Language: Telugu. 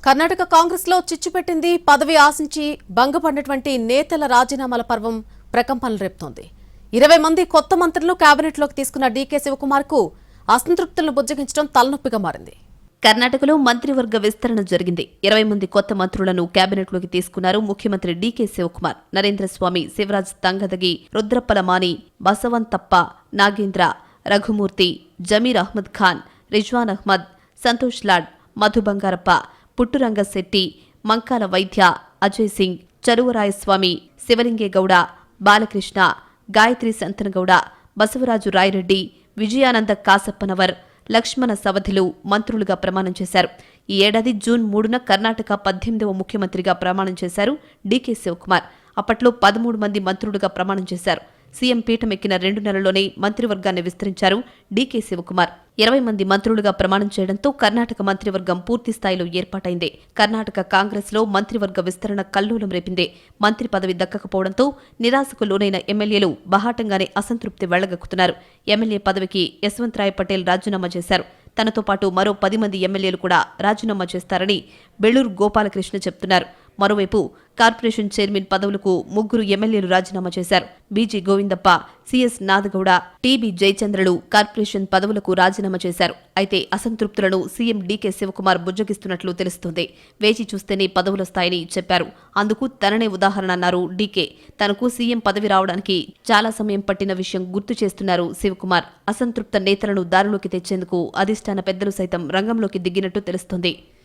కర్ణాటక కాంగ్రెస్ లో చిచ్చుపెట్టింది. పదవి ఆశించి భంగపడినటువంటి నేతల రాజీనామాల పర్వం ప్రకంపనలు రేపుతోంది. 20 మంది కొత్త మంత్రులను కేబినెట్లోకి తీసుకున్న డీకే శివకుమార్ కు అసంతృప్తులను బుజ్జగించడం తలనొప్పిగా మారింది. కర్ణాటకలో మంత్రివర్గ విస్తరణ జరిగింది. 20 మంది కొత్త మంత్రులను కేబినెట్లోకి తీసుకున్నారు ముఖ్యమంత్రి డీకే శివకుమార్. నరేంద్రస్వామి, శివరాజ్ తంగదగి, రుద్రప్పల మాని, బసవంతప్ప, నాగేంద్ర, రఘుమూర్తి, జమీర్ అహ్మద్ ఖాన్, రిజ్వాన్ అహ్మద్, సంతోష్ లాడ్, మధు బంగారప్ప, పుట్టురంగశెట్టి, మంకాల వైద్య, అజయ్ సింగ్, చరువరాయస్వామి, శివలింగేగౌడ, బాలకృష్ణ, గాయత్రి సంతనగౌడ, బసవరాజు రాయరెడ్డి, విజయానంద కాసప్పనవర్, లక్ష్మణ సవధిలు మంత్రులుగా ప్రమాణం చేశారు. ఈ ఏడాది జూన్ 3న కర్ణాటక 18వ ముఖ్యమంత్రిగా ప్రమాణం చేశారు డీకే శివకుమార్. అప్పట్లో 13 మంది మంత్రులుగా ప్రమాణం చేశారు. సీఎం పీఠమెక్కిన 2 నెలల్లోనే మంత్రివర్గాన్ని విస్తరించారు డీకే శివకుమార్. 20 మంది మంత్రులుగా ప్రమాణం చేయడంతో కర్ణాటక మంత్రివర్గం పూర్తి స్థాయిలో ఏర్పాటైంది. కర్ణాటక కాంగ్రెస్ లో మంత్రివర్గ విస్తరణ కల్లోలం రేపింది. మంత్రి పదవి దక్కకపోవడంతో నిరాశకు లోనైన ఎమ్మెల్యేలు బహాటంగానే అసంతృప్తి వెళ్లగక్కుతున్నారు. ఎమ్మెల్యే పదవికి యశ్వంతరాయ్ పటేల్ రాజీనామా చేశారు. తనతో పాటు మరో 10 మంది ఎమ్మెల్యేలు కూడా రాజీనామా చేస్తారని బెళూరు గోపాలకృష్ణ చెప్తున్నారు. మరోవైపు కార్పొరేషన్ చైర్మన్ పదవులకు 3 ఎమ్మెల్యేలు రాజీనామా చేశారు. బీజీ గోవిందప్ప, సిఎస్ నాదగౌడ, టీబీ జయచంద్రలు కార్పొరేషన్ పదవులకు రాజీనామా చేశారు. అయితే అసంతృప్తులను సీఎం డీకే శివకుమార్ బుజ్జగిస్తున్నట్లు తెలుస్తోంది. వేచి చూస్తేనే పదవులొస్తాయని చెప్పారు. అందుకు తననే ఉదాహరణ అన్నారు డీకే. తనకు సీఎం పదవి రావడానికి చాలా సమయం పట్టిన విషయం గుర్తు చేస్తున్నారు శివకుమార్. అసంతృప్త నేతలను దారిలోకి తెచ్చేందుకు అధిష్టాన పెద్దలు సైతం రంగంలోకి దిగినట్టు తెలుస్తోంది.